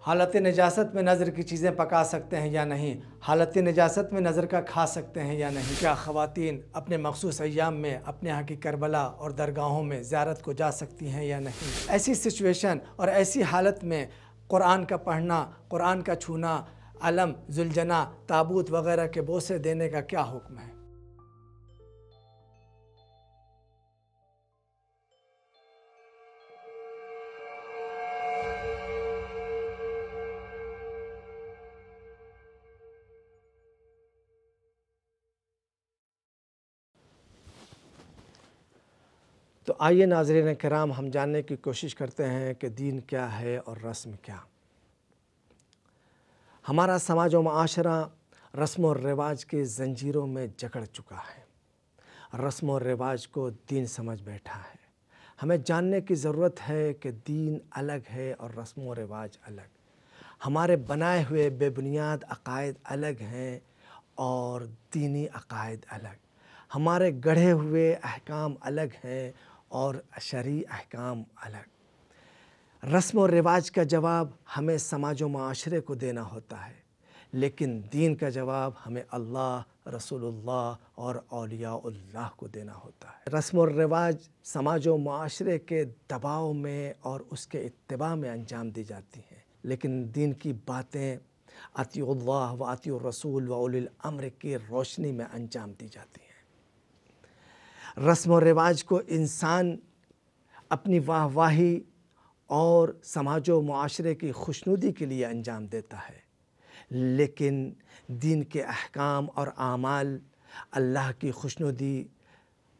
حالت نجاست میں نظر کی چیزیں پکا سکتے ہیں یا نہیں؟ حالت نجاست میں نظر کا کھا سکتے ہیں یا نہیں؟ کیا خواتین اپنے مخصوص ایام میں اپنے یہاں کی کربلا اور درگاہوں میں زیارت کو جا سکتی ہیں یا نہیں؟ ایسی سچویشن اور ایسی حالت میں قرآن کا پڑھنا، قرآن کا چھونا، علم، ذوالجناح، تابوت وغیرہ کے بوسے دینے کا کیا حکم ہے؟ تو آئیے ناظرین کرام، ہم جاننے کی کوشش کرتے ہیں کہ دین کیا ہے اور رسم کیا۔ ہمارا سماج و معاشرہ رسم و رواج کے زنجیروں میں جکڑ چکا ہے، رسم و رواج کو دین سمجھ بیٹھا ہے۔ ہمیں جاننے کی ضرورت ہے کہ دین الگ ہے اور رسم و رواج الگ۔ ہمارے بنائے ہوئے بے بنیاد عقائد الگ ہیں اور دینی عقائد الگ۔ ہمارے گڑھے ہوئے احکام الگ ہیں اور شرعی احکام الگ۔ رسم و رواج کا جواب ہمیں سماج و معاشرے کو دینا ہوتا ہے، لیکن دین کا جواب ہمیں اللہ، رسول اللہ اور اولیاء اللہ کو دینا ہوتا ہے۔ رسم و رواج سماج و معاشرے کے دباؤ میں اور اس کے اتباع میں انجام دی جاتی ہیں، لیکن دین کی باتیں اطیعوا اللہ و اطیعوا الرسول و اولی الامر کی روشنی میں انجام دی جاتی ہیں۔ رسم و رواج کو انسان اپنی واہ واہی اور سماج و معاشرے کی خوشنودی کے لیے انجام دیتا ہے، لیکن دین کے احکام اور اعمال اللہ کی خوشنودی،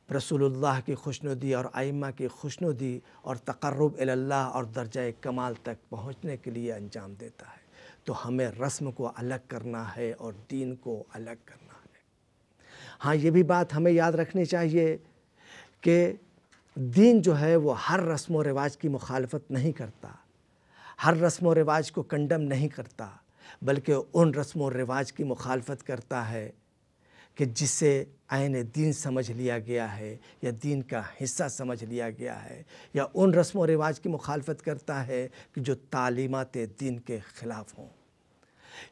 رسول اللہ کی خوشنودی اور ائمہ کی خوشنودی اور تقرب الی اللہ اور درجہ کمال تک پہنچنے کے لیے انجام دیتا ہے۔ تو ہمیں رسم کو الگ کرنا ہے اور دین کو الگ کرنا ہے۔ ہاں، یہ بھی بات ہمیں یاد رکھنی چاہیے کہ دین جو ہے وہ ہر رسم و رواج کی مخالفت نہیں کرتا، ہر رسم و رواج کو کنڈم نہیں کرتا، بلکہ ان رسم و رواج کی مخالفت کرتا ہے کہ جسے عین دین سمجھ لیا گیا ہے یا دین کا حصہ سمجھ لیا گیا ہے، یا ان رسم و رواج کی مخالفت کرتا ہے کہ جو تعلیمات دین کے خلاف ہوں،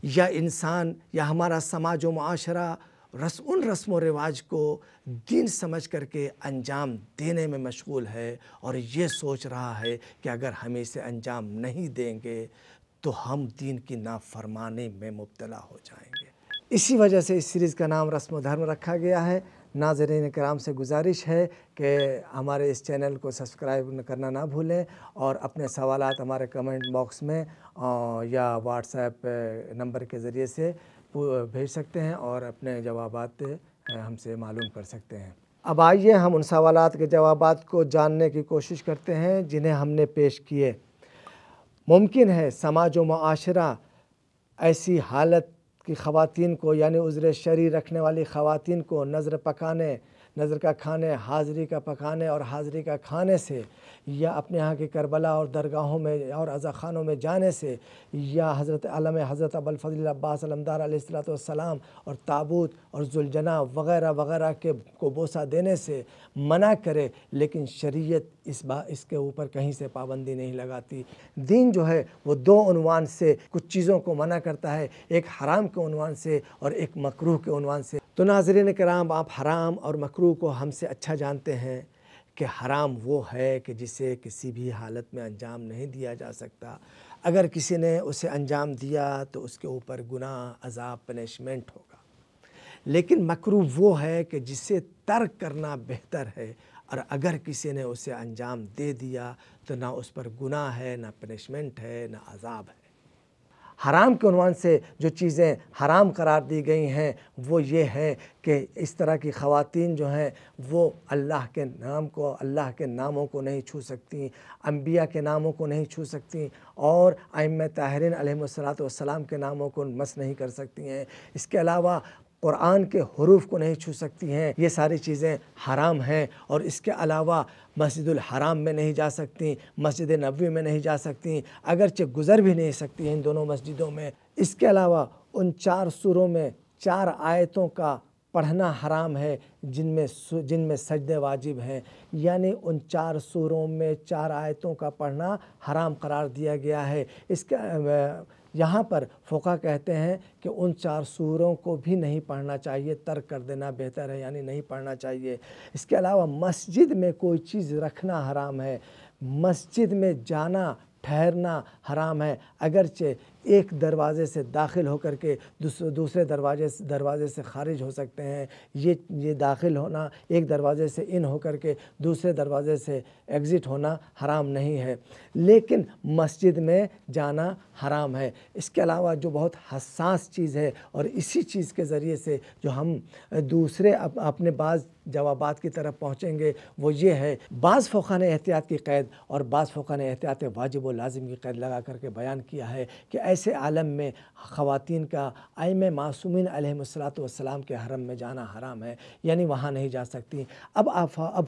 یا انسان یا ہمارا سماج و معاشرہ ان رسم و رواج کو دین سمجھ کر کے انجام دینے میں مشغول ہے اور یہ سوچ رہا ہے کہ اگر ہم اسے انجام نہیں دیں گے تو ہم دین کی نافرمانی میں مبتلا ہو جائیں گے۔ اسی وجہ سے اس سیریز کا نام رسم و دھرم رکھا گیا ہے۔ ناظرین کرام سے گزارش ہے کہ ہمارے اس چینل کو سبسکرائب کرنا نہ بھولیں اور اپنے سوالات ہمارے کمنٹ باکس میں یا واٹس ایپ نمبر کے ذریعے سے بھیج سکتے ہیں اور اپنے جوابات ہم سے معلوم کر سکتے ہیں۔ اب آئیے ہم ان سوالات کے جوابات کو جاننے کی کوشش کرتے ہیں جنہیں ہم نے پیش کیے۔ ممکن ہے سماج و معاشرہ ایسی حالت کی خواتین کو، یعنی عذر شرعی رکھنے والی خواتین کو نظر پکانے، نظر کا کھانے، حاضری کا پکانے اور حاضری کا کھانے سے، یا اپنے یہاں کی کربلا اور درگاہوں میں اور عزاخانوں میں جانے سے، یا حضرت علم حضرت ابوالفضل عباس علمدار علیہ السلام اور تابوت اور ذوالجناح وغیرہ وغیرہ کو بوسہ دینے سے منع کرے، لیکن شریعت اس کے اوپر کہیں سے پابندی نہیں لگاتی۔ دین جو ہے وہ دو عنوان سے کچھ چیزوں کو منع کرتا ہے، ایک حرام کے عنوان سے اور ایک مکروہ کے عنوان سے۔ تو ناظرین کرام، آپ حرام اور مکروہ کو ہم سے اچھا جانتے ہیں کہ حرام وہ ہے کہ جسے کسی بھی حالت میں انجام نہیں دیا جا سکتا۔ اگر کسی نے اسے انجام دیا تو اس کے اوپر گناہ، عذاب، پنشمنٹ ہوگا۔ لیکن مکروہ وہ ہے کہ جسے ترک کرنا بہتر ہے، اور اگر کسی نے اسے انجام دے دیا تو نہ اس پر گناہ ہے، نہ پنشمنٹ ہے، نہ عذاب ہے۔ حرام کے عنوان سے جو چیزیں حرام قرار دی گئی ہیں وہ یہ ہے کہ اس طرح کی خواتین جو ہیں وہ اللہ کے نام کو، اللہ کے ناموں کو نہیں چھو سکتی، انبیاء کے ناموں کو نہیں چھو سکتی، اور ائمہ طاہرین علیہم السلام کے ناموں کو مس نہیں کر سکتی ہیں۔ اس کے علاوہ قرآن کے حروف کو نہیں چھو سکتی ہیں۔ یہ ساری چیزیں حرام ہیں، اور اس کے علاوہ مسجد الحرام میں نہیں جا سکتی، مسجد نبوی میں نہیں جا سکتی، اگرچہ گزر بھی نہیں سکتی ہیں ان دونوں مسجدوں میں۔ اس کے علاوہ ان 4 سوروں میں 4 آیتوں کا پڑھنا حرام ہے جن میں سجدے واجب ہیں، یعنی ان 4 سوروں میں 4 آیتوں کا پڑھنا حرام قرار دیا گیا ہے۔ اس کا یہاں پر فقہا کہتے ہیں کہ ان 4 سوروں کو بھی نہیں پڑھنا چاہیے، ترک کر دینا بہتر ہے، یعنی نہیں پڑھنا چاہیے۔ اس کے علاوہ مسجد میں کوئی چیز رکھنا حرام ہے، مسجد میں جانا ٹھہرنا حرام ہے، اگرچہ ایک دروازے سے داخل ہو کر کے دوسرے دروازے سے خارج ہو سکتے ہیں، یہ داخل ہونا ایک دروازے سے ان ہو کر کے دوسرے دروازے سے ایگزٹ ہونا حرام نہیں ہے، لیکن مسجد میں جانا حرام ہے۔ اس کے علاوہ جو بہت حساس چیز ہے اور اسی چیز کے ذریعے سے جو ہم دوسرے اپنے بعض جوابات کی طرف پہنچیں گے وہ یہ ہے، بعض فقہا نے احتیاط کی قید اور بعض فقہا نے احتیاط واجب و لازم کی قید لگا کر کے بیان کیا ہے کہ ایسے عالم میں خواتین کا ائمہ معصومین علیہم السلام کے حرم میں جانا حرام ہے، یعنی وہاں نہیں جا سکتی۔ اب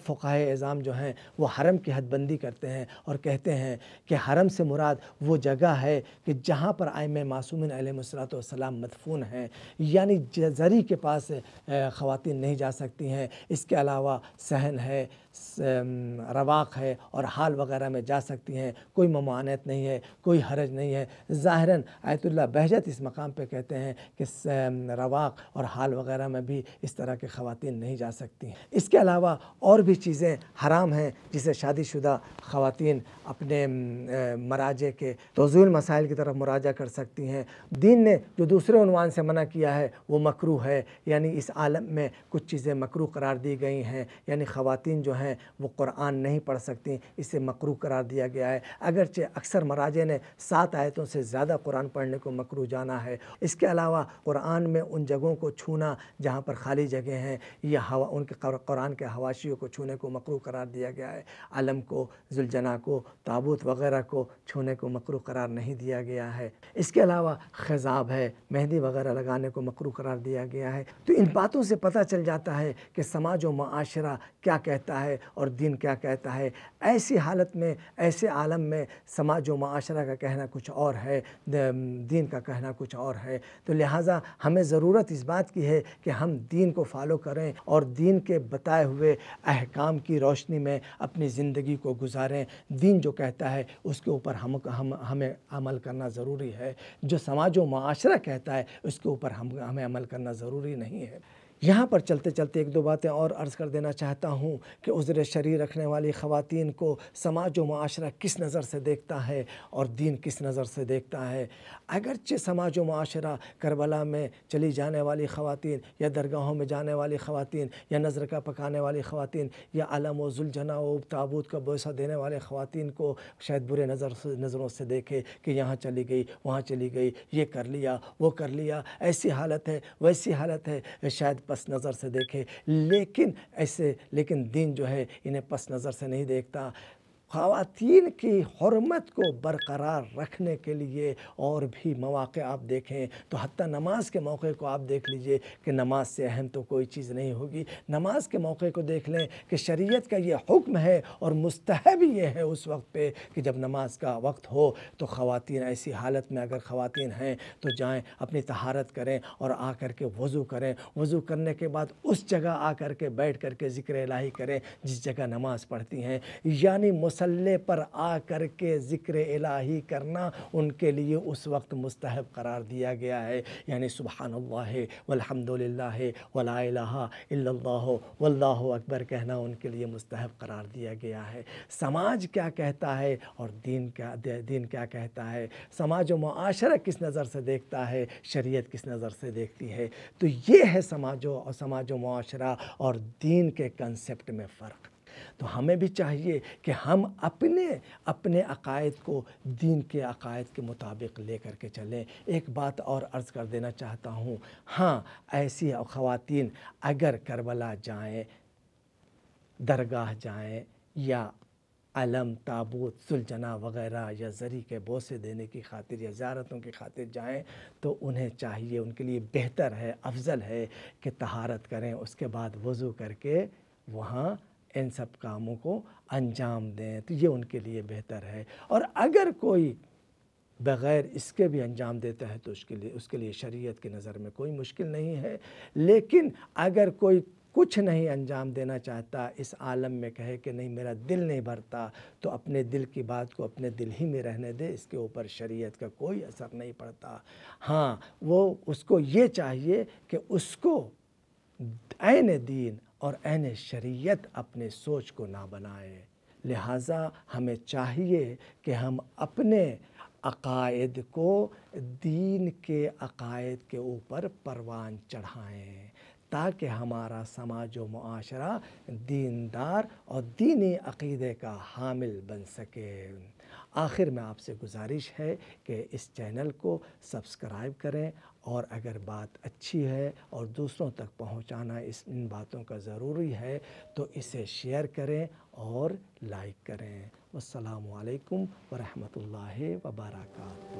فقہائے اعظام جو ہیں وہ حرم کی حد بندی کرتے ہیں اور کہتے ہیں کہ حرم سے مراد وہ جگہ ہے کہ جہاں پر ائمہ معصومین علیہم السلام مدفون ہیں، یعنی زری کے پاس خواتین نہیں جا سکتی ہیں۔ اس کے علاوہ صحن ہے، رواق ہے اور حال وغیرہ میں جا سکتی ہیں، کوئی ممانعت نہیں ہے، کوئی حرج نہیں ہے۔ ظاہراً آیت اللہ بہجت اس مقام پہ کہتے ہیں کہ رواق اور حال وغیرہ میں بھی اس طرح کے خواتین نہیں جا سکتی ہیں۔ اس کے علاوہ اور بھی چیزیں حرام ہیں جسے شادی شدہ خواتین اپنے مراجع کے توضیح المسائل کی طرف مراجعہ کر سکتی ہیں۔ دین نے جو دوسرے عنوان سے منع کیا ہے وہ مکروہ ہے، یعنی اس عالم میں کچھ چیزیں مکروہ قرار دی گئی ہیں، یعنی خواتین جو ہیں وہ قرآن نہیں پڑھ سکتی، اسے مکروہ قرار دیا گیا ہے، اگرچہ اکثر مراجع نے 7 آیتوں سے زیادہ قرآن پڑھنے کو مکروہ جانا ہے۔ اس کے علاوہ قرآن میں ان جگہوں کو چھونا جہاں پر خالی جگہ ہیں یا ان کے قرآن کے حواشیوں کو چھونے کو مکروہ قرار دیا گیا ہے، علم کو، ذوالجناح کو، تابوت وغیرہ کو چھونے کو مکروہ قرار نہیں دیا گیا ہے۔ اس کے علاوہ خضاب ہے، مہندی وغیرہ لگانے کو مکروہ قرار دیا گیا ہے۔ تو ان باتوں سے پتہ چل جاتا ہے کہ سماج و معاشرہ کیا کہتا ہے اور دین کیا کہتا ہے۔ ایسی حالت میں، ایسے عالم میں سماج و معاشرہ کا کہنا کچھ اور ہے، دین کا کہنا کچھ اور ہے، تو لہٰذا ہمیں ضرورت اس بات کی ہے کہ ہم دین کو فالو کریں اور دین کے بتائے ہوئے احکام کی روشنی میں اپنی زندگی کو گزاریں۔ دین جو کہتا ہے اس کے اوپر ہمیں عمل کرنا ضروری ہے، جو سماج و معاشرہ کہتا ہے اس کے اوپر ہمیں عمل کرنا ضروری نہیں ہے۔ یہاں پر چلتے چلتے 1-2 باتیں اور عرض کر دینا چاہتا ہوں کہ عذر شرعی رکھنے والی خواتین کو سماج و معاشرہ کس نظر سے دیکھتا ہے اور دین کس نظر سے دیکھتا ہے۔ اگرچہ سماج و معاشرہ کربلا میں چلی جانے والی خواتین یا درگاہوں میں جانے والی خواتین یا نذر کا پکانے والی خواتین یا علم و ذوالجناح و تابوت کا بوسہ دینے والے خواتین کو شاید برے نظروں سے دیکھے کہ یہاں چلی گئی، وہاں چلی گئی، یہ کر لیا، وہ کر لیا، ایسی حالت ہے، ویسی حالت ہے، شاید پس نظر سے دیکھے، لیکن دین جو ہے انہیں پس نظر سے نہیں دیکھتا۔ خواتین کی حرمت کو برقرار رکھنے کے لیے اور بھی مواقع آپ دیکھیں تو حتیٰ نماز کے موقع کو آپ دیکھ لیجئے کہ نماز سے اہم تو کوئی چیز نہیں ہوگی۔ نماز کے موقع کو دیکھ لیں کہ شریعت کا یہ حکم ہے اور مستحب یہ ہے اس وقت پہ کہ جب نماز کا وقت ہو تو خواتین ایسی حالت میں اگر خواتین ہیں تو جائیں اپنی طہارت کریں اور آ کر کے وضو کریں، وضو کرنے کے بعد اس جگہ آ کر کے بیٹھ کر کے ذکر الہی کریں جس جگہ نماز پڑھتی ہیں، یعنی مصلی پر آ کر کے ذکر الہی کرنا ان کے لیے اس وقت مستحب قرار دیا گیا ہے، یعنی سبحان اللہ والحمد للہ ولا الہ الا اللہ واللہ اکبر کہنا ان کے لیے مستحب قرار دیا گیا ہے۔ سماج کیا کہتا ہے اور دین کیا کہتا ہے، سماج و معاشرہ کس نظر سے دیکھتا ہے، شریعت کس نظر سے دیکھتی ہے، تو یہ ہے سماج و معاشرہ اور دین کے کنسپٹ میں فرق۔ تو ہمیں بھی چاہیے کہ ہم اپنے عقائد کو دین کے عقائد کے مطابق لے کر کے چلیں۔ ایک بات اور عرض کر دینا چاہتا ہوں، ہاں ایسی خواتین اگر کربلا جائیں، درگاہ جائیں یا علم، تابوت، ذوالجناح وغیرہ یا زری کے بوسے دینے کی خاطر یا زیارتوں کی خاطر جائیں تو انہیں چاہیے، ان کے لیے بہتر ہے، افضل ہے کہ طہارت کریں، اس کے بعد وضو کر کے وہاں ان سب کاموں کو انجام دیں، تو یہ ان کے لیے بہتر ہے۔ اور اگر کوئی بغیر اس کے بھی انجام دیتا ہے تو اس کے لیے شریعت کی نظر میں کوئی مشکل نہیں ہے۔ لیکن اگر کوئی کچھ نہیں انجام دینا چاہتا، اس عالم میں کہے کہ نہیں میرا دل نہیں بھرتا، تو اپنے دل کی بات کو اپنے دل ہی میں رہنے دے، اس کے اوپر شریعت کا کوئی اثر نہیں پڑتا۔ ہاں وہ اس کو یہ چاہیے کہ اس کو عین دین اور عین شریعت اپنے سوچ کو نہ بنائے۔ لہٰذا ہمیں چاہیے کہ ہم اپنے عقائد کو دین کے عقائد کے اوپر پروان چڑھائیں، تاکہ ہمارا سماج و معاشرہ دیندار اور دینی عقیدے کا حامل بن سکے۔ آخر میں آپ سے گزارش ہے کہ اس چینل کو سبسکرائب کریں، اور اگر بات اچھی ہے اور دوسروں تک پہنچانا ان باتوں کا ضروری ہے تو اسے شیئر کریں اور لائک کریں۔ والسلام علیکم ورحمۃ اللہ وبرکاتہ۔